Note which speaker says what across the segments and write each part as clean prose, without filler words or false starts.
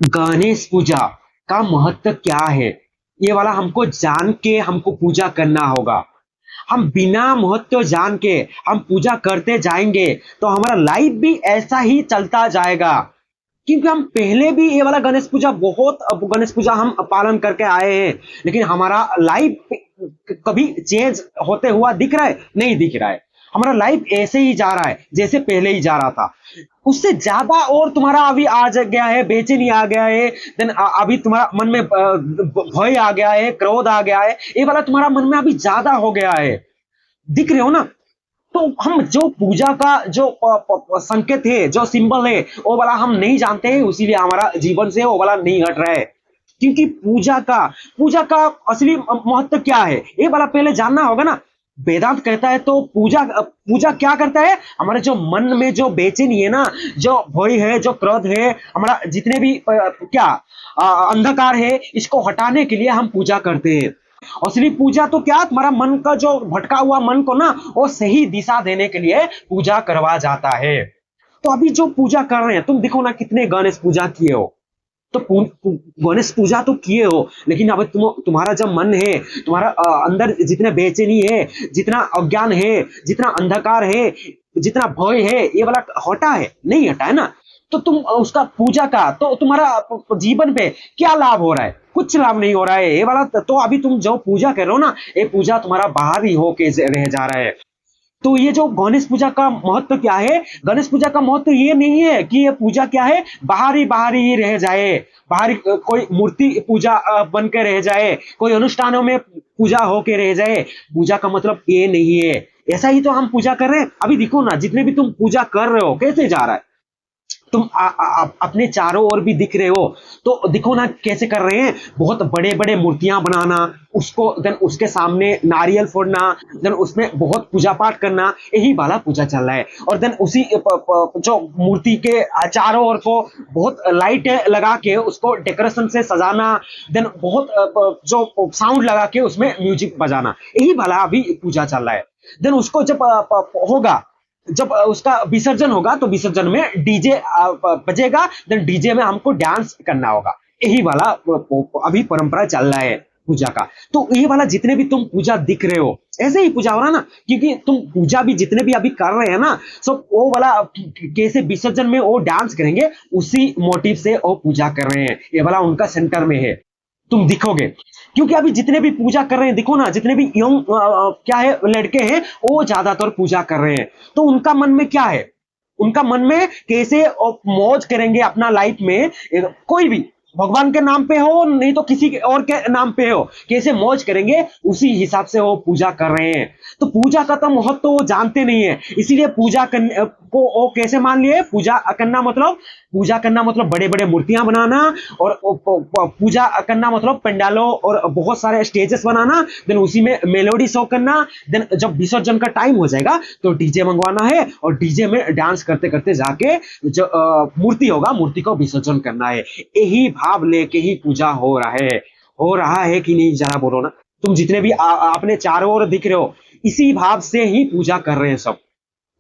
Speaker 1: गणेश पूजा का महत्व क्या है, ये वाला हमको जान के हमको पूजा करना होगा। हम बिना महत्व जान के हम पूजा करते जाएंगे तो हमारा लाइफ भी ऐसा ही चलता जाएगा। क्योंकि हम पहले भी ये वाला गणेश पूजा बहुत गणेश पूजा हम पालन करके आए हैं, लेकिन हमारा लाइफ कभी चेंज होते हुआ दिख रहा है? नहीं दिख रहा है। हमारा लाइफ ऐसे ही जा रहा है जैसे पहले ही जा रहा था। उससे ज्यादा और तुम्हारा अभी आ गया है, बेचैनी आ गया है, देन अभी तुम्हारा मन में भय आ गया है, क्रोध आ गया है, ये वाला तुम्हारा मन में अभी ज्यादा हो गया है। दिख रहे हो ना? तो हम जो पूजा का जो संकेत है, जो सिंबल है, वो वाला हम नहीं जानते हैं, इसीलिए हमारा जीवन से वो वाला नहीं हट रहा है। क्योंकि पूजा का असली महत्व क्या है, ये वाला पहले जानना होगा ना। वेदांत कहता है तो पूजा पूजा क्या करता है, हमारे जो मन में जो बेचैनी है ना, जो भय है, जो क्रोध है, हमारा जितने भी अंधकार है, इसको हटाने के लिए हम पूजा करते हैं। असली पूजा तो क्या, तुम्हारा मन का जो भटका हुआ मन को ना, वो सही दिशा देने के लिए पूजा करवा जाता है। तो अभी जो पूजा कर रहे हैं, तुम देखो ना कितने गणेश पूजा किए हो। तो गणेश पूजा तो किए हो, लेकिन अब तुम्हारा जब मन है, तुम्हारा अंदर जितने बेचैनी है, जितना अज्ञान है, जितना अंधकार है, जितना भय है, ये वाला हटा है? नहीं हटा है ना। तो तुम उसका पूजा का तो तुम्हारा जीवन पे क्या लाभ हो रहा है? कुछ लाभ नहीं हो रहा है ये वाला। तो अभी तुम जो पूजा कर रहे हो ना, ये पूजा तुम्हारा बाहर ही होके रह जा रहा है। तो ये जो गणेश पूजा का महत्व क्या है, गणेश पूजा का महत्व ये नहीं है कि ये पूजा क्या है, बाहरी ही रह जाए, बाहरी कोई मूर्ति पूजा बन के रह जाए, कोई अनुष्ठानों में पूजा होके रह जाए। पूजा का मतलब ये नहीं है। ऐसा ही तो हम पूजा कर रहे हैं। अभी देखो ना, जितने भी तुम पूजा कर रहे हो, कैसे जा रहा है? तुम अपने चारों ओर भी दिख रहे हो, तो दिखो ना कैसे कर रहे हैं। बहुत बड़े बड़े मूर्तियां बनाना, उसको देन उसके सामने नारियल फोड़ना, देन उसमें बहुत पूजा पाठ करना, यही वाला पूजा चल रहा है। और देन उसी जो मूर्ति के चारों ओर को बहुत लाइट लगा के उसको डेकोरेशन से सजाना, देन बहुत जो साउंड लगा के उसमें म्यूजिक बजाना, यही वाला अभी पूजा चल रहा है। देन उसको जब होगा, जब उसका विसर्जन होगा, तो विसर्जन में डीजे बजेगा, देन डीजे में हमको डांस करना होगा। यही वाला अभी परंपरा चल रहा है पूजा का। तो ये वाला जितने भी तुम पूजा दिख रहे हो, ऐसे ही पूजा हो रहा है ना। क्योंकि तुम पूजा भी जितने भी अभी कर रहे हैं ना, सब वो वाला कैसे विसर्जन में वो डांस करेंगे, उसी मोटिव से वो पूजा कर रहे हैं। ये वाला उनका सेंटर में है, तुम दिखोगे। क्योंकि अभी जितने भी पूजा कर रहे हैं, देखो ना, जितने भी यंग क्या है लड़के हैं, वो ज्यादातर पूजा कर रहे हैं। तो उनका मन में क्या है, उनका मन में कैसे मौज करेंगे अपना लाइफ में, कोई भी भगवान के नाम पे हो, नहीं तो किसी और के नाम पे हो, कैसे मौज करेंगे, उसी हिसाब से वो पूजा कर रहे हैं। तो पूजा का तो महत्व तो वो जानते नहीं है, इसीलिए पूजा करने को वो कैसे मान लिए, पूजा करना मतलब बड़े बड़े मूर्तियां बनाना, और पूजा करना मतलब पंडालों और बहुत सारे स्टेजेस बनाना, देन उसी में मेलोडी शो करना, देन जब विसर्जन का टाइम हो जाएगा तो डीजे मंगवाना है, और डीजे में डांस करते करते जाके जो मूर्ति होगा, मूर्ति को विसर्जन करना है। यही भाव लेके ही पूजा हो रहा है कि नहीं, जरा बोलो ना। तुम जितने भी अपने चारों ओर दिख रहे हो, इसी भाव से ही पूजा कर रहे हैं सब।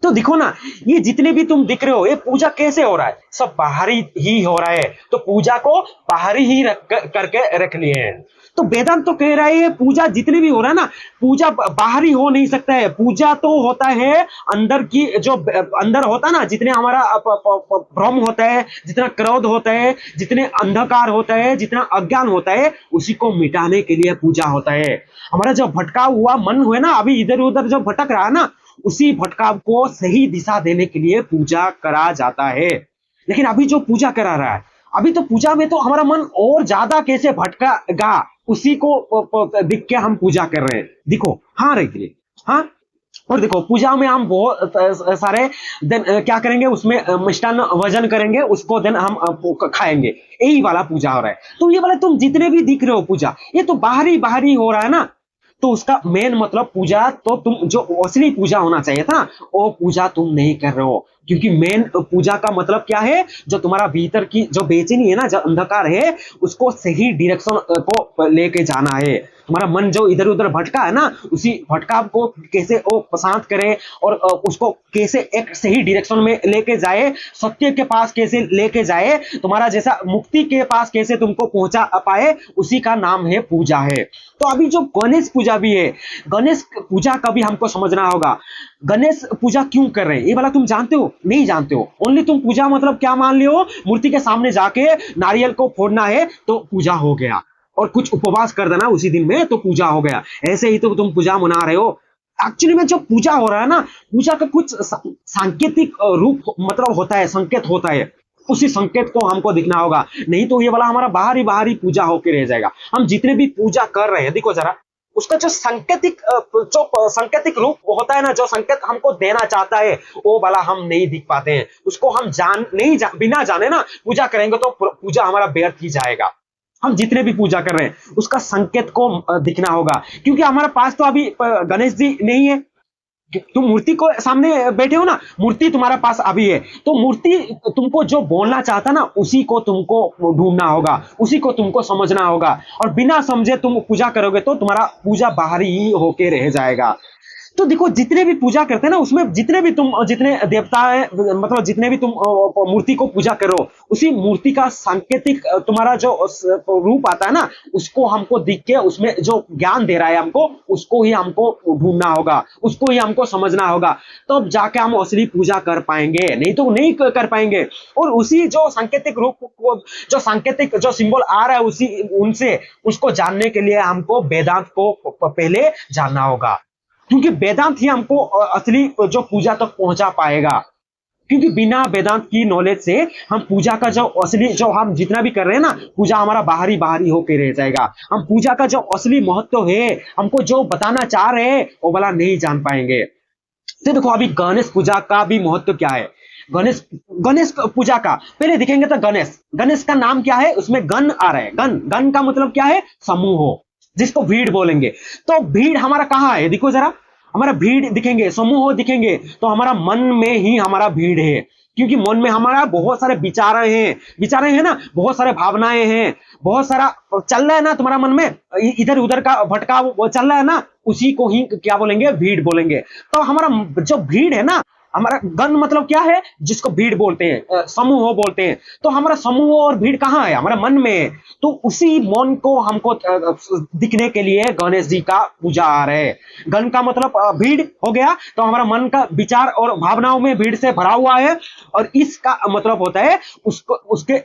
Speaker 1: तो देखो ना, ये जितने भी तुम दिख रहे हो, ये पूजा कैसे हो रहा है, सब बाहरी ही हो रहा है। तो पूजा को बाहरी ही करके रख लिए हैं। तो वेदांत तो कह रहा है पूजा जितने भी हो रहा है ना, पूजा बाहरी हो नहीं सकता है। पूजा तो होता है अंदर की, जो अंदर होता है ना, जितने हमारा भ्रम होता है, जितना क्रोध होता है, जितने अंधकार होता है, जितना अज्ञान होता है, उसी को मिटाने के लिए पूजा होता है। हमारा जो भटका हुआ मन हुआ ना, अभी इधर उधर जो भटक रहा है ना, उसी भटकाव को सही दिशा देने के लिए पूजा करा जाता है। लेकिन अभी जो पूजा करा रहा है, अभी तो पूजा में तो हमारा मन और ज्यादा कैसे भटकेगा, उसी को दिख के हम पूजा कर रहे हैं। देखो, हाँ रखिए, हाँ। और देखो, पूजा में हम बहुत सारे दिन क्या करेंगे, उसमें मिष्टान वजन करेंगे, उसको दिन हम खाएंगे। यही वाला पूजा हो रहा है। तो ये वाला तुम जितने भी दिख रहे हो पूजा, ये तो बाहरी हो रहा है ना। तो उसका मेन मतलब पूजा तो तुम जो असली पूजा होना चाहिए था, वो पूजा तुम नहीं कर रहे हो। क्योंकि मेन पूजा का मतलब क्या है, जो तुम्हारा भीतर की जो बेचैनी है ना, जो अंधकार है, उसको सही डायरेक्शन को लेके जाना है। तुम्हारा मन जो इधर उधर भटका है ना, उसी भटकाव को कैसे वो शांत करे और उसको कैसे एक सही डायरेक्शन में लेके जाए, सत्य के पास कैसे लेके जाए, तुम्हारा जैसा मुक्ति के पास कैसे तुमको पहुंचा पाए, उसी का नाम है पूजा है। तो अभी जो गणेश पूजा भी है, गणेश पूजा का भी हमको समझना होगा। गणेश पूजा क्यों कर रहे हैं ये वाला तुम जानते हो? नहीं जानते हो। ओनली तुम पूजा मतलब क्या मान लियो, मूर्ति के सामने जाके नारियल को फोड़ना है तो पूजा हो गया, और कुछ उपवास कर देना उसी दिन में तो पूजा हो गया। ऐसे ही तो तुम पूजा मना रहे हो। एक्चुअली में जो पूजा हो रहा है ना, पूजा का कुछ सांकेतिक रूप मतलब होता है, संकेत होता है, उसी संकेत को हमको दिखना होगा। नहीं तो ये वाला हमारा बाहरी पूजा होके रह जाएगा। हम जितने भी पूजा कर रहे हैं, देखो जरा उसका जो सांकेतिक रूप होता है ना, जो संकेत हमको देना चाहता है, वो वाला हम नहीं दिख पाते हैं। उसको हम बिना जाने ना पूजा करेंगे तो पूजा हमारा व्यर्थ ही जाएगा। हम जितने भी पूजा कर रहे हैं उसका संकेत को दिखना होगा, क्योंकि हमारे पास तो अभी गणेश जी नहीं है। तुम मूर्ति को सामने बैठे हो ना, मूर्ति तुम्हारे पास अभी है, तो मूर्ति तुमको जो बोलना चाहता ना, उसी को तुमको ढूंढना होगा, उसी को तुमको समझना होगा। और बिना समझे तुम पूजा करोगे तो तुम्हारा पूजा बाहरी ही होके रह जाएगा। तो देखो जितने भी पूजा करते हैं ना, उसमें जितने देवता है, मतलब जितने भी तुम मूर्ति को पूजा करो, उसी मूर्ति का सांकेतिक तुम्हारा जो रूप आता है ना, उसको हमको दिख के उसमें जो ज्ञान दे रहा है हमको, उसको ही हमको ढूंढना होगा, उसको ही हमको समझना होगा। तब तो जाके हम असली पूजा कर पाएंगे, नहीं तो नहीं कर पाएंगे। और उसी जो सांकेतिक रूप को, जो सांकेतिक जो सिंबल आ रहा है, उसी उनसे उसको जानने के लिए हमको वेदांत को पहले जानना होगा, क्योंकि वेदांत ही हमको असली जो पूजा तक पहुंचा पाएगा। क्योंकि बिना वेदांत की नॉलेज से हम पूजा का जो असली, जो हम जितना भी कर रहे हैं ना, पूजा हमारा बाहरी होके रह जाएगा। हम पूजा का जो असली महत्व है, हमको जो बताना चाह रहे हैं, वो वाला नहीं जान पाएंगे। तो देखो अभी गणेश पूजा का भी महत्व क्या है। गणेश पूजा का पहले दिखेंगे तो गणेश का नाम क्या है, उसमें गण आ रहा है। गण का मतलब क्या है, समूह, जिसको भीड़ बोलेंगे। तो भीड़ हमारा कहाँ है, देखो जरा, हमारा भीड़ दिखेंगे, समूह दिखेंगे, तो हमारा मन में ही हमारा भीड़ है। क्योंकि मन में हमारा बहुत सारे विचार हैं ना, बहुत सारे भावनाएं हैं, बहुत सारा चल रहा है ना तुम्हारा मन में, इधर उधर का भटकाव वो चल रहा है ना, उसी को ही क्या बोलेंगे, भीड़ बोलेंगे। तो हमारा जो भीड़ है ना, हमारा गण मतलब क्या है, जिसको भीड़ बोलते हैं, समूह बोलते हैं। तो हमारा समूह और भीड़ कहाँ है, हमारा मन में है। तो उसी मन को हमको दिखने के लिए गणेश जी का पूजा आ रहे हैं। गण का मतलब भीड़ हो गया, तो हमारा मन का विचार और भावनाओं में भीड़ से भरा हुआ है। और इसका मतलब होता है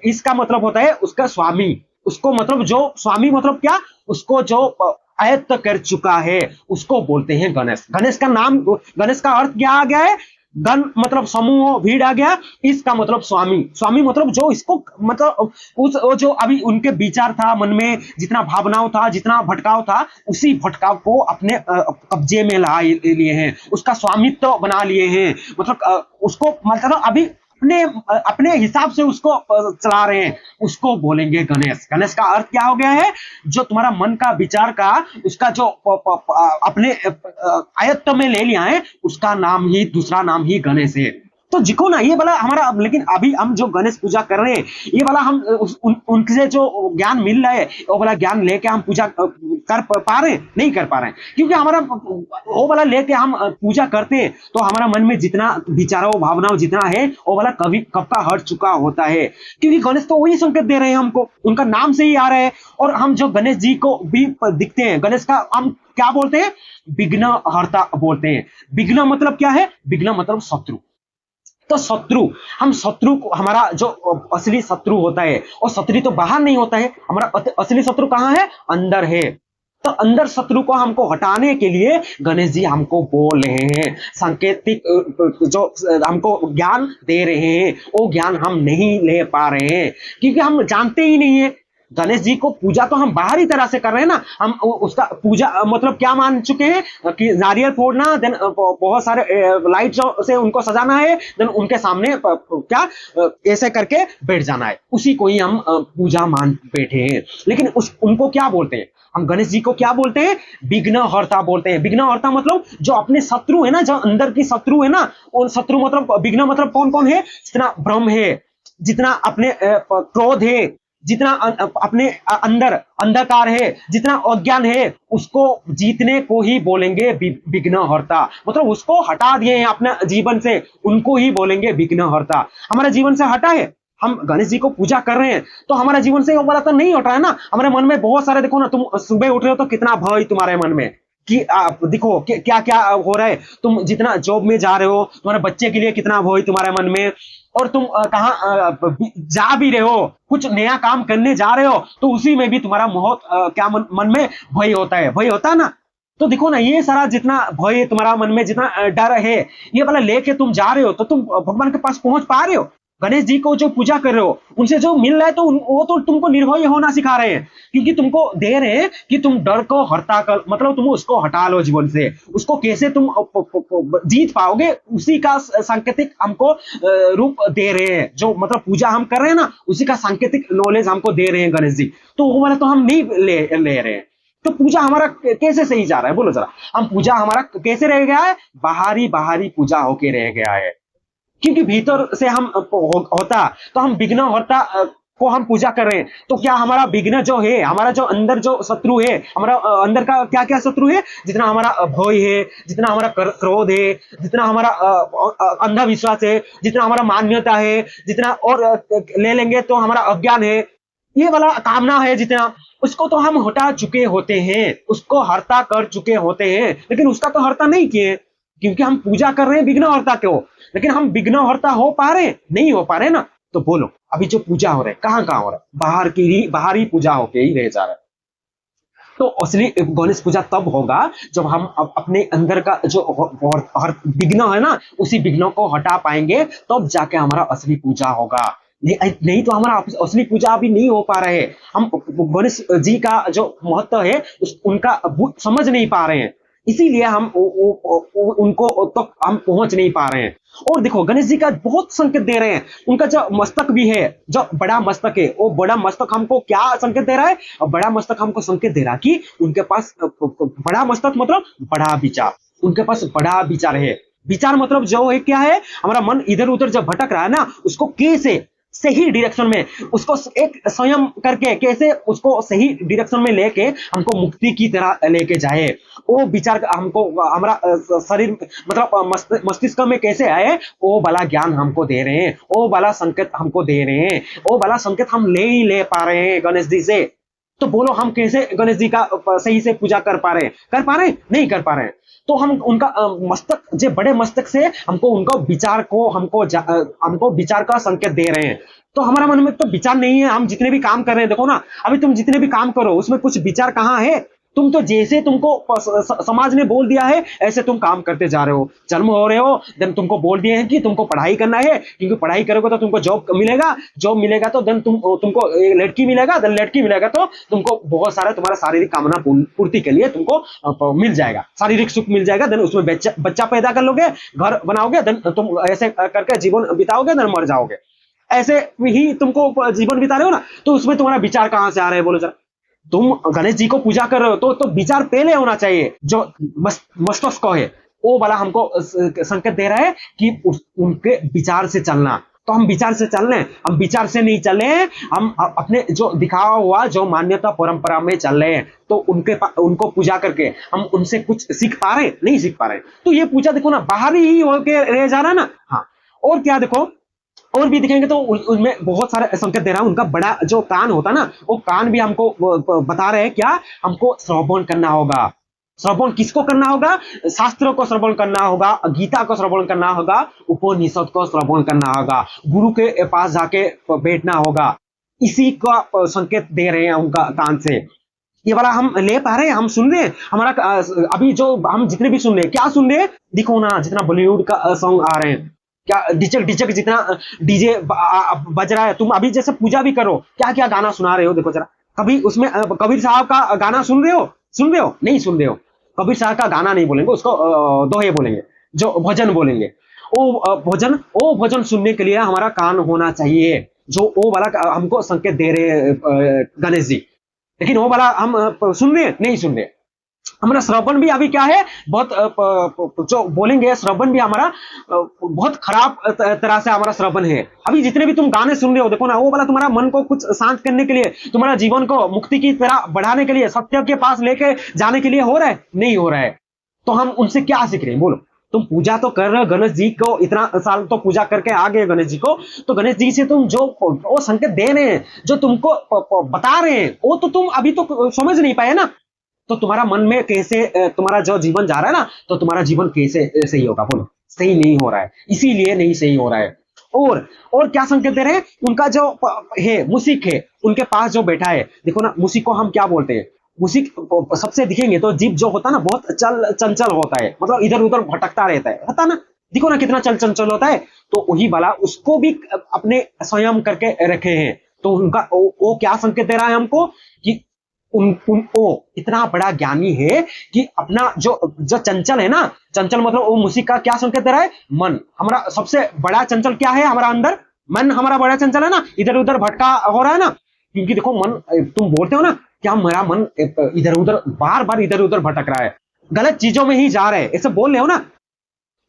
Speaker 1: इसका मतलब होता है उसका स्वामी। उसको मतलब जो स्वामी मतलब क्या, उसको जो आयत्त कर चुका है, उसको बोलते हैं गणेश। गणेश का अर्थ क्या आ गया है, गण मतलब समूह, भीड़ आ गया। इसका मतलब स्वामी मतलब जो इसको मतलब जो अभी उनके विचार था, मन में जितना भावनाओं था, जितना भटकाव था, उसी भटकाव को अपने कब्जे में ला लिए हैं, उसका स्वामित्व बना लिए हैं। मतलब उसको मतलब अभी अपने हिसाब से उसको चला रहे हैं, उसको बोलेंगे गणेश। गणेश का अर्थ क्या हो गया है, जो तुम्हारा मन का विचार का उसका जो अपने आयत्त में ले लिया है, उसका नाम ही, दूसरा नाम ही गणेश है। तो जिको ना ये वाला हमारा, लेकिन अभी हम जो गणेश पूजा कर रहे हैं, ये वाला हम उनसे जो ज्ञान मिल रहा है, वो वाला ज्ञान लेके हम पूजा कर पा रहे हैं, नहीं कर पा रहे हैं। क्योंकि हमारा वो वाला लेके हम पूजा करते हैं, तो हमारा मन में जितना विचारों भावनाओं जितना है, वो वाला कब का हट चुका होता है। क्योंकि गणेश तो वही संकेत दे रहे हैं हमको, उनका नाम से ही आ रहा है। और हम जो गणेश जी को भी दिखते हैं, गणेश का हम क्या बोलते हैं, विघ्न हर्ता बोलते हैं। विघ्न मतलब क्या है, विघ्न मतलब शत्रु। तो शत्रु को, हमारा जो असली शत्रु होता है, और शत्रु तो बाहर नहीं होता है, हमारा असली शत्रु कहाँ है, अंदर है। तो अंदर शत्रु को हमको हटाने के लिए गणेश जी हमको बोल रहे हैं, सांकेतिक जो हमको ज्ञान दे रहे हैं, वो ज्ञान हम नहीं ले पा रहे हैं, क्योंकि हम जानते ही नहीं है। गणेश जी को पूजा तो हम बाहरी तरह से कर रहे हैं ना, हम उसका पूजा मतलब क्या मान चुके हैं कि नारियल फोड़ना, देन बहुत सारे लाइट से उनको सजाना है, देन उनके सामने क्या ऐसे करके बैठ जाना है, उसी को ही हम पूजा मान बैठे हैं। लेकिन उनको क्या बोलते हैं, हम गणेश जी को क्या बोलते हैं, विघ्नहर्ता बोलते हैं। विघ्नहर्ता मतलब जो अपने शत्रु है ना, जो अंदर की शत्रु है ना, उन शत्रु मतलब विघ्न मतलब कौन कौन है, जितना भ्रम है, जितना अपने क्रोध है, जितना अपने अंदर अंधकार है, जितना अज्ञान है, उसको जीतने को ही बोलेंगे विघ्नहर्ता। मतलब उसको हटा दिए हैं अपने जीवन से, उनको ही बोलेंगे विघ्नहर्ता। हमारे जीवन से हटा है, हम गणेश जी को पूजा कर रहे हैं तो हमारे जीवन से वो वाला तो नहीं हट रहा है ना। हमारे मन में बहुत सारे, देखो ना, तुम सुबह उठ रहे हो तो कितना भय तुम्हारे मन में कि आप देखो क्या क्या हो रहा है, तुम जितना जॉब में जा रहे हो, तुम्हारे बच्चे के लिए कितना भय तुम्हारे मन में, और तुम कहाँ जा भी रहे हो, कुछ नया काम करने जा रहे हो, तो उसी में भी तुम्हारा बहुत क्या मन में भय होता है, भय होता है ना। तो देखो ना, ये सारा जितना भय है तुम्हारा मन में, जितना डर है, ये वाला लेके तुम जा रहे हो तो तुम भगवान के पास पहुंच पा रहे हो। गणेश जी को जो पूजा कर रहे हो, उनसे जो मिल रहा है, तो वो तो तुमको निर्भय होना सिखा रहे हैं, क्योंकि तुमको दे रहे हैं कि तुम डर को हटा कर, मतलब तुम उसको हटा लो जीवन से। उसको कैसे तुम जीत पाओगे, उसी का सांकेतिक हमको रूप दे रहे हैं। जो मतलब पूजा हम कर रहे हैं ना, उसी का सांकेतिक नॉलेज हमको दे रहे हैं गणेश जी। तो वो वाला तो हम नहीं ले रहे हैं। तो पूजा हमारा कैसे सही जा रहा है, बोलो जरा। हम पूजा हमारा कैसे रह गया है, बाहरी पूजा होके रह गया है, क्योंकि भीतर से हम होता तो हम विघ्नहर्ता को हम पूजा कर रहे हैं। तो क्या हमारा विघ्न जो है, हमारा जो अंदर जो शत्रु है, हमारा अंदर का क्या क्या शत्रु है, जितना हमारा भय है, जितना हमारा क्रोध है, जितना हमारा अंधविश्वास है, जितना हमारा मान्यता है, जितना और ले लेंगे तो हमारा अज्ञान है, ये वाला कामना है, जितना उसको तो हम हटा चुके होते हैं, उसको हरता कर चुके होते हैं। लेकिन उसका तो हरता नहीं किए, क्योंकि हम पूजा कर रहे हैं विघ्नहर्ता को। लेकिन हम विघ्नहर्ता हो पा रहे, नहीं हो पा रहे ना। तो बोलो, अभी जो पूजा हो रहा है कहाँ हो रहा है, बाहरी पूजा होके ही रह जा रहा है। तो असली गणेश पूजा तब होगा जब हम अपने अंदर का जो हर विघ्न है ना, उसी विघ्नों को हटा पाएंगे, तब जाके हमारा असली पूजा होगा। नहीं तो हमारा असली पूजा अभी नहीं हो पा रहे है। हम गणेश जी का जो महत्व है उनका समझ नहीं पा रहे हैं, इसीलिए हम उनको तो हम पहुंच नहीं पा रहे हैं। और देखो, गणेश जी का बहुत संकेत दे रहे हैं। उनका जो मस्तक भी है, जो बड़ा मस्तक है, वो बड़ा मस्तक हमको क्या संकेत दे रहा है, और बड़ा मस्तक हमको संकेत दे रहा है कि उनके पास बड़ा मस्तक मतलब बड़ा विचार, उनके पास बड़ा विचार है। विचार मतलब जो है क्या है, हमारा मन इधर उधर जब भटक रहा है ना, उसको कैसे सही डायरेक्शन में, उसको एक संयम करके कैसे उसको सही डायरेक्शन में लेके हमको मुक्ति की तरह लेके जाए, वो विचार हमको हमारा शरीर मतलब मस्तिष्क में कैसे आए, वो वाला ज्ञान हमको दे रहे हैं, वो वाला संकेत हमको दे रहे हैं, वो वाला संकेत हम ले ही ले पा रहे हैं गणेश जी से। तो बोलो, हम कैसे गणेश जी का सही से पूजा कर पा रहे हैं, नहीं कर पा रहे हैं। तो हम उनका मस्तक, जो बड़े मस्तक से हमको उनका विचार को हमको विचार का संकेत दे रहे हैं। तो हमारा मन में तो विचार नहीं है। हम जितने भी काम कर रहे हैं, देखो ना, अभी तुम जितने भी काम करो उसमें कुछ विचार कहाँ है। तुम तो जैसे तुमको समाज ने बोल दिया है ऐसे तुम काम करते जा रहे हो। जन्म हो रहे हो, देन तुमको बोल दिए हैं कि तुमको पढ़ाई करना है, क्योंकि पढ़ाई करोगे तो तुमको जॉब मिलेगा तो देन तुमको लड़की मिलेगा, देन लड़की मिलेगा तो तुमको बहुत सारा तुम्हारा शारीरिक कामना पूर्ति के लिए तुमको मिल जाएगा, शारीरिक सुख मिल जाएगा। देन उसमें बच्चा पैदा कर लोगे, घर बनाओगे, देन तुम ऐसे करके जीवन बिताओगे, देन मर जाओगे। ऐसे ही तुमको जीवन बिता रहे हो ना, तो उसमें तुम्हारा विचार कहां से आ रहा है, बोलो जरा। तुम गणेश जी को पूजा कर रहे हो तो विचार पहले होना चाहिए। जो मस्तिष्क है वो वाला हमको संकेत दे रहा है कि उनके विचार से चलना। तो हम विचार से चल रहे हैं, हम विचार से नहीं चल रहे हैं, हम अपने जो दिखावा हुआ जो मान्यता परंपरा में चल रहे हैं। तो उनको पूजा करके हम उनसे कुछ सीख पा रहे हैं, नहीं सीख पा रहे हैं। तो ये पूजा देखो ना, बाहरी ही होके रह जा रहा है ना। हाँ, और क्या देखो, और भी दिखेंगे तो उनमें बहुत सारे संकेत दे रहा है। उनका बड़ा जो कान होता है ना, वो कान भी हमको बता रहे हैं क्या, हमको श्रवण करना होगा। श्रवण किसको करना होगा, शास्त्रों को श्रवण करना होगा, गीता को श्रवण करना होगा, उपनिषद को श्रवण करना होगा, गुरु के पास जाके बैठना होगा। इसी का संकेत दे रहे हैं उनका कान से। ये वाला हम ले पा रहे हैं, हम सुन रहे हैं। हमारा अभी जो हम जितने भी सुन रहे हैं, क्या सुन रहे हैं, दिखो ना, जितना बॉलीवुड का सॉन्ग आ रहे हैं, क्या डिचक जितना डीजे बज रहा है। तुम अभी जैसे पूजा भी करो, क्या क्या गाना सुना रहे हो, देखो जरा। कभी उसमें कबीर साहब का गाना सुन रहे हो? सुन रहे हो? नहीं सुन रहे हो। कबीर साहब का गाना नहीं बोलेंगे, उसको दोहे बोलेंगे, जो भजन बोलेंगे। वो भजन सुनने के लिए हमारा कान होना चाहिए, जो वो वाला हमको संकेत दे रहे गणेश जी। लेकिन वो वाला हम सुन रहे हैं? नहीं सुन रहे। हमारा श्रवण भी अभी क्या है, बहुत जो बोलेंगे श्रवण भी हमारा बहुत खराब तरह से हमारा श्रवण है। अभी जितने भी तुम गाने सुन रहे हो, देखो ना, वो वाला तुम्हारा मन को कुछ शांत करने के लिए, तुम्हारा जीवन को मुक्ति की तरह बढ़ाने के लिए, सत्य के पास लेके जाने के लिए हो रहा है? नहीं हो रहा है। तो हम उनसे क्या सीख रहे हैं बोलो? तुम पूजा तो कर रहे हो गणेश जी को, इतना साल तो पूजा करके आ गए गणेश जी को, तो गणेश जी से तुम जो वो संकेत दे रहे हैं, जो तुमको बता रहे हैं, वो तो तुम अभी तो समझ नहीं पाए ना। तो तुम्हारा मन में कैसे तुम्हारा जो जीवन जा रहा है ना, तो तुम्हारा जीवन कैसे सही होगा बोलो? सही नहीं हो रहा है, इसीलिए नहीं सही हो रहा है। और क्या संकेत दे रहे हैं? उनका जो है मुसिक है, उनके पास जो बैठा है, देखो ना, मुसिक को हम क्या बोलते हैं? मुसिक सबसे दिखेंगे तो जीव जो होता है ना, बहुत चंचल होता है, मतलब इधर उधर भटकता रहता है, होता ना? देखो ना कितना चंचल होता है। तो वही वाला उसको भी अपने स्वयं करके रखे हैं। तो उनका वो क्या संकेत दे रहा है हमको कि उनको इतना बड़ा ज्ञानी है कि अपना जो चंचल है ना, चंचल मतलब वो मुसिक का क्या संकेत दे रहा है? मन। हमारा सबसे बड़ा चंचल क्या है? हमारा अंदर मन हमारा बड़ा चंचल है ना, इधर उधर भटका हो रहा है ना। क्योंकि देखो मन, तुम बोलते हो ना क्या मेरा मन इधर उधर बार बार इधर उधर भटक रहा है, गलत चीजों में ही जा रहे हैं, ऐसे बोल रहे हो ना।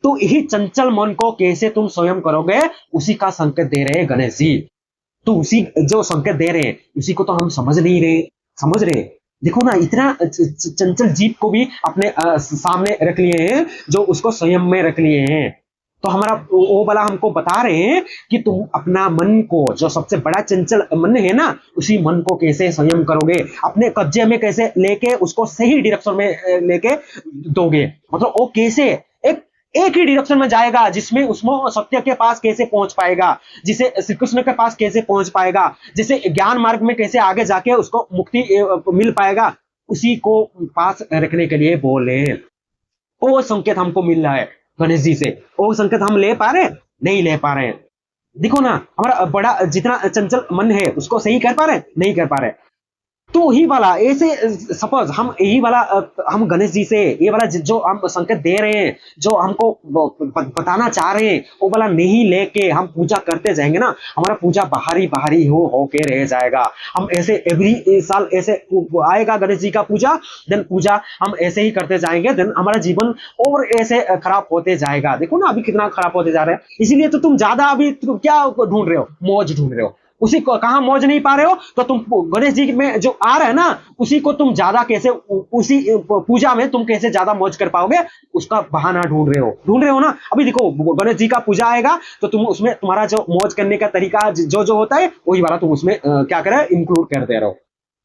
Speaker 1: तो यही चंचल मन को कैसे तुम स्वयं करोगे, उसी का संकेत दे रहे हैं गणेश जी। तो उसी जो संकेत दे रहे हैं, उसी को तो हम समझ नहीं रहे, समझ रहे। देखो ना, इतना चंचल जीव को भी अपने सामने रख लिए हैं, जो उसको स्वयं में रख लिए हैं। तो हमारा वो वाला हमको बता रहे हैं कि तुम अपना मन को, जो सबसे बड़ा चंचल मन है ना, उसी मन को कैसे संयम करोगे, अपने कब्जे में कैसे लेके उसको सही डायरेक्शन में लेके दोगे। मतलब वो कैसे एक ही डायरेक्शन में जाएगा, जिसमें उसमें सत्य के पास कैसे पहुंच पाएगा, जिसे श्री कृष्ण के पास कैसे पहुंच पाएगा, जिसे ज्ञान मार्ग में कैसे आगे जाके उसको मुक्ति मिल पाएगा, उसी को पास रखने के लिए बोले। वो संकेत हमको मिल रहा है गणेश जी से। वो संकेत हम ले पा रहे हैं? नहीं ले पा रहे हैं। देखो ना, हमारा बड़ा जितना चंचल मन है, उसको सही कर पा रहे हैं? नहीं कर पा रहे। तो वही वाला ऐसे सपोज हम यही वाला हम गणेश जी से ये वाला जो हम संकेत दे रहे हैं, जो हमको बताना चाह रहे हैं, वो वाला नहीं लेके हम पूजा करते जाएंगे ना, हमारा पूजा बाहरी बाहरी हो के रह जाएगा। हम ऐसे एवरी साल ऐसे आएगा गणेश जी का पूजा, देन पूजा हम ऐसे ही करते जाएंगे, देन हमारा जीवन और ऐसे खराब होते जाएगा। देखो ना अभी कितना खराब होते जा रहे हैं। इसीलिए तो तुम ज्यादा अभी क्या ढूंढ रहे हो? मौज ढूंढ रहे हो। उसी को कहां मौज नहीं पा रहे हो, तो तुम गणेश जी में जो आ रहा है ना, उसी को तुम ज्यादा कैसे, उसी पूजा में तुम कैसे ज्यादा मौज कर पाओगे, उसका बहाना ढूंढ रहे हो ना। अभी देखो गणेश जी का पूजा आएगा, तो तुम उसमें तुम्हारा जो मौज करने का तरीका जो होता है, वही वाला तुम उसमें क्या करे, इंक्लूड करते रहो।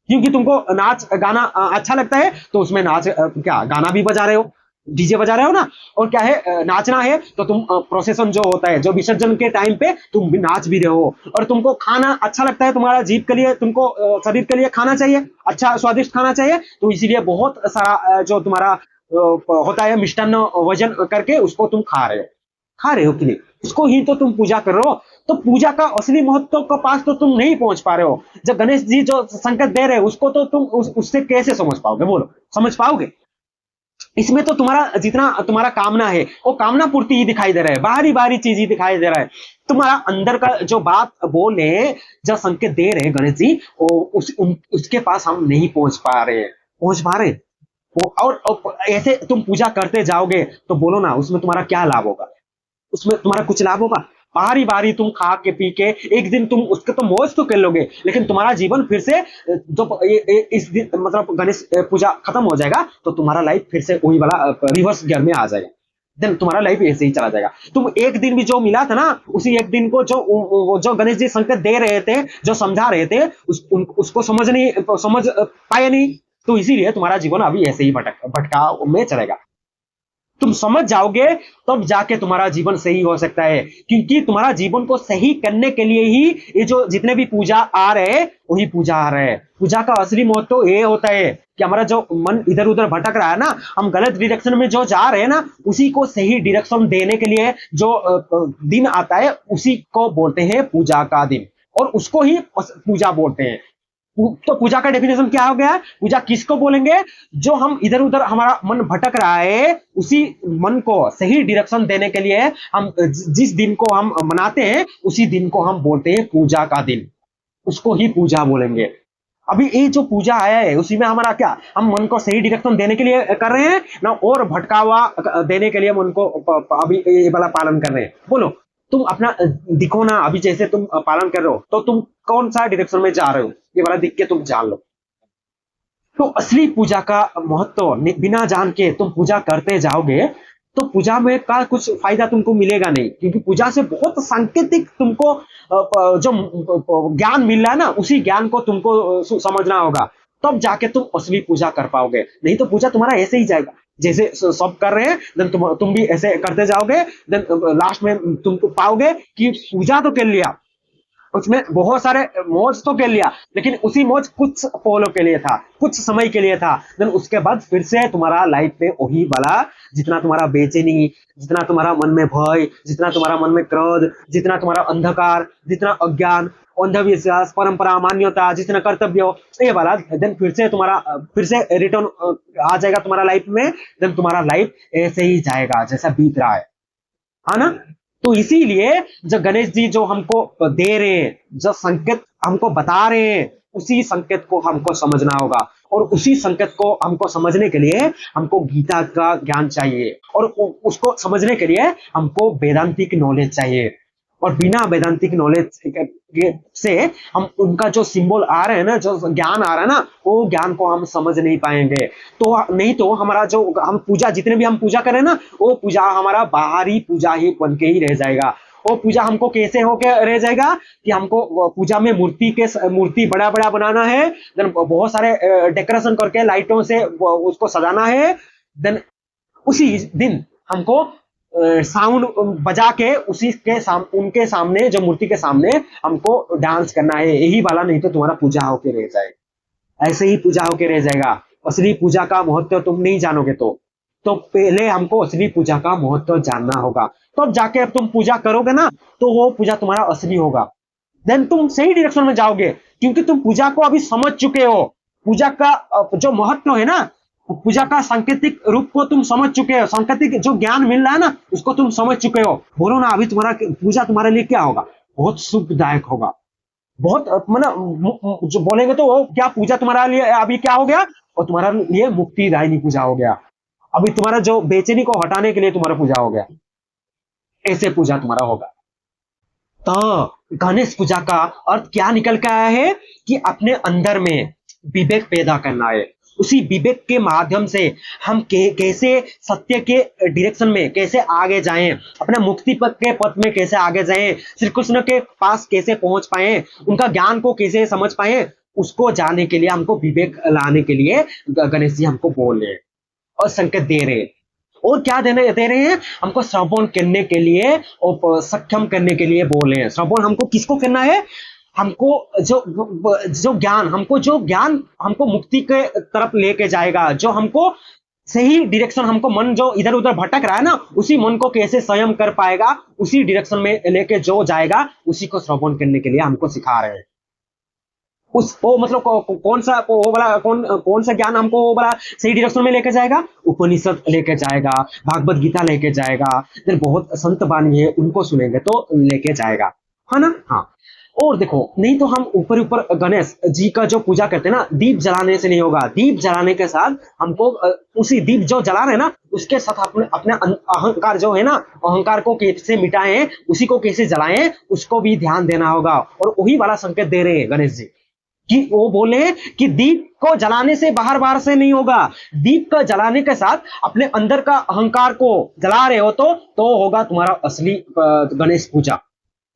Speaker 1: क्योंकि तुमको नाच गाना अच्छा लगता है, तो उसमें नाच क्या गाना भी बजा रहे हो, डीजे बजा रहे हो ना। और क्या है, नाचना है तो तुम प्रोसेशन जो होता है, जो विसर्जन के टाइम पे तुम भी नाच भी रहे हो। और तुमको खाना अच्छा लगता है, तुम्हारा जीभ के लिए, तुमको शरीर के लिए खाना चाहिए, अच्छा स्वादिष्ट खाना चाहिए, तो इसीलिए बहुत सारा जो तुम्हारा होता है मिष्टान्न वजन करके उसको तुम खा रहे हो कि नहीं, उसको ही तो तुम पूजा कर रहे हो। तो पूजा का असली महत्व के पास तो तुम नहीं पहुंच पा रहे हो। जब गणेश जी जो संकेत दे रहे हैं, उसको तो तुम उससे कैसे समझ पाओगे बोलो? समझ पाओगे? इसमें तो तुम्हारा जितना तुम्हारा कामना है, वो कामना पूर्ति ही दिखाई दे रहा है, बाहरी बाहरी चीज ही दिखाई दे रहा है। तुम्हारा अंदर का जो बात बोले, जो संकेत दे रहे हैं गणेश जी, उसके पास हम नहीं पहुंच पा रहे। और ऐसे तुम पूजा करते जाओगे, तो बोलो ना, उसमें तुम्हारा क्या लाभ होगा? उसमें तुम्हारा कुछ लाभ होगा? बारी बारी तुम खा के पी के एक दिन तुम उसके तो मौज तो कर लोगे, लेकिन तुम्हारा जीवन फिर से जो इस दिन मतलब गणेश पूजा खत्म हो जाएगा, तो तुम्हारा लाइफ फिर से वही वाला रिवर्स गियर में आ जाएगा। देन तुम्हारा लाइफ ऐसे ही चला जाएगा। तुम एक दिन भी जो मिला था ना, उसी एक दिन को जो गणेश जी संकेत दे रहे थे, जो समझा रहे थे, उसको समझ पाए नहीं। तो इसीलिए तुम्हारा जीवन अभी ऐसे ही भटका में चलेगा। तुम समझ जाओगे तब जाके तुम्हारा जीवन सही हो सकता है। क्योंकि तुम्हारा जीवन को सही करने के लिए ही ये जो जितने भी पूजा आ रहे हैं, वही पूजा आ रहे हैं। पूजा का असली महत्व ये होता है कि हमारा जो मन इधर उधर भटक रहा है ना, हम गलत डायरेक्शन में जो जा रहे हैं ना, उसी को सही डायरेक्शन देने के लिए जो दिन आता है, उसी को बोलते हैं पूजा का दिन, और उसको ही पूजा बोलते हैं। तो पूजा का डेफिनेशन क्या हो गया? पूजा किसको बोलेंगे? जो हम इधर उधर हमारा मन भटक रहा है, उसी मन को सही डायरेक्शन देने के लिए हम जिस दिन को हम मनाते हैं, उसी दिन को हम बोलते हैं पूजा का दिन। उसको ही पूजा बोलेंगे। अभी ये जो पूजा आया है, उसी में हमारा क्या, हम मन को सही डायरेक्शन देने के लिए कर रहे हैं ना, और भटकावा देने के लिए मन को अभी ये वाला पालन कर रहे हैं? बोलो, तुम अपना दिखो ना, अभी जैसे तुम पालन कर रहे हो, तो तुम कौन सा डायरेक्शन में जा रहे हो, ये वाला दिख के तुम जान लो। तो असली पूजा का महत्व बिना जान के तुम पूजा करते जाओगे, तो पूजा में का कुछ फायदा तुमको मिलेगा नहीं, क्योंकि पूजा से बहुत सांकेतिक तुमको जो ज्ञान मिल रहा है ना, उसी ज्ञान को तुमको समझना होगा, तब जाके तुम असली पूजा कर पाओगे। नहीं तो पूजा तुम्हारा ऐसे ही जाएगा, जैसे सब कर रहे हैं, देन तुम भी ऐसे करते जाओगे, देन लास्ट में तुम पाओगे कि पूजा तो कर लिया, उसमें बहुत सारे मौज तो कर लिया, लेकिन उसी मौज कुछ पलों के लिए था, कुछ समय के लिए था। देन उसके बाद फिर से तुम्हारा लाइफ में वही वाला, जितना तुम्हारा बेचैनी, जितना तुम्हारा मन में भय, जितना तुम्हारा मन में क्रोध, जितना तुम्हारा अंधकार, जितना अज्ञान, अंधविश्वास, परंपरा, मान्यता, जितना कर्तव्य, ये वाला देन फिर से रिटर्न आ जाएगा तुम्हारा लाइफ में। देन तुम्हारा लाइफ ऐसे ही जाएगा जैसा बीत रहा है ना। तो इसीलिए जो गणेश जी जो हमको दे रहे हैं, जो संकेत हमको बता रहे हैं, उसी संकेत को हमको समझना होगा, और उसी संकेत को हमको समझने के लिए हमको गीता का ज्ञान चाहिए, और उसको समझने के लिए हमको वेदांतिक नॉलेज चाहिए। और बिना वेदांतिक नॉलेज से हम उनका जो सिंबल आ रहे हैं ना, जो ज्ञान आ रहा है ना, वो ज्ञान को हम समझ नहीं पाएंगे। तो नहीं तो हमारा जो हम पूजा, जितने भी हम पूजा करें ना, वो पूजा हमारा बाहरी पूजा ही बन के ही रह जाएगा। वो पूजा हमको कैसे होके रह जाएगा कि हमको पूजा में मूर्ति बड़ा बड़ा बनाना है, देन बहुत सारे डेकोरेशन करके लाइटों से उसको सजाना है, देन उसी दिन हमको साउंड बजा के उनके सामने, जो मूर्ति के सामने हमको डांस करना है, यही वाला। नहीं तो तुम्हारा पूजा होके रह जाएगा, ऐसे ही पूजा होके रह जाएगा। असली पूजा का महत्व तुम नहीं जानोगे, तो पहले हमको असली पूजा का महत्व जानना होगा, तब जाके अब तुम पूजा करोगे ना, तो वो पूजा तुम्हारा असली होगा। देन तुम सही डायरेक्शन में जाओगे, क्योंकि तुम पूजा को अभी समझ चुके हो। पूजा का जो महत्व है ना, पूजा का सांकेतिक रूप को तुम समझ चुके हो, सांकेतिक जो ज्ञान मिल रहा है ना, उसको तुम समझ चुके हो। बोलो ना, अभी तुम्हारा पूजा तुम्हारे लिए क्या होगा? बहुत सुखदायक होगा, बहुत मतलब जो बोलेंगे तो वो क्या, पूजा तुम्हारा लिए अभी क्या हो गया? और तुम्हारा लिए मुक्तिदायिनी पूजा हो गया। अभी तुम्हारा जो बेचैनी को हटाने के लिए तुम्हारा पूजा हो गया, ऐसे पूजा तुम्हारा होगा। तो गणेश पूजा का अर्थ क्या निकल के आया है कि अपने अंदर में विवेक पैदा करना है। उसी विवेक के माध्यम से हम कैसे सत्य के डायरेक्शन में कैसे आगे जाएं, अपने मुक्ति पथ के पथ में कैसे आगे जाएं, श्री कृष्ण के पास कैसे पहुंच पाए, उनका ज्ञान को कैसे समझ पाए, उसको जानने के लिए हमको विवेक लाने के लिए गणेश जी हमको बोल रहे हैं और संकेत दे रहे हैं। और क्या दे रहे हैं? हमको श्रवण करने के लिए और सक्षम करने के लिए बोल रहे हैं। श्रवण हमको किसको करना है? हमको जो ज्ञान हमको मुक्ति के तरफ लेके जाएगा, जो हमको सही डायरेक्शन, हमको मन जो इधर उधर भटक रहा है ना, उसी मन को कैसे संयम कर पाएगा, उसी डायरेक्शन में लेके जो जाएगा, उसी को श्रवण करने के लिए हमको सिखा रहे हैं। वो मतलब कौन सा ज्ञान हमको वो वाला सही डायरेक्शन में लेके जाएगा? उपनिषद लेके जाएगा, भागवत गीता लेके जाएगा, फिर बहुत संत वाणी है, उनको सुनेंगे तो लेके जाएगा, है ना। हाँ, और देखो, नहीं तो हम ऊपर गणेश जी का जो पूजा करते हैं ना, दीप जलाने से नहीं होगा। दीप जलाने के साथ हमको उसी दीप जो जला रहे हैं ना, उसके साथ अपने अहंकार जो है ना, अहंकार को कैसे मिटाएं, उसी को कैसे जलाएं, उसको भी ध्यान देना होगा। और वही वाला संकेत दे रहे हैं गणेश जी कि वो बोले कि दीप को जलाने से बाहर से नहीं होगा, दीप का जलाने के साथ अपने अंदर का अहंकार को जला रहे हो तो होगा तुम्हारा असली गणेश पूजा।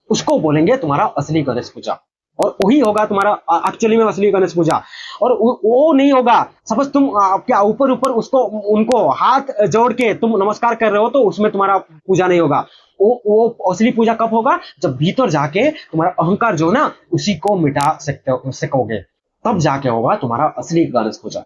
Speaker 1: उसको बोलेंगे तुम्हारा असली गणेश पूजा, और वही होगा तुम्हारा एक्चुअली में असली गणेश पूजा। और वो नहीं होगा, सपोज तुम क्या ऊपर उसको उनको हाथ जोड़ के तुम नमस्कार कर रहे हो, तो उसमें तुम्हारा पूजा नहीं होगा। वो असली पूजा कब होगा? जब भीतर जाके तुम्हारा अहंकार जो ना, उसी को मिटा सकोगे, तब जाके होगा तुम्हारा असली गणेश पूजा।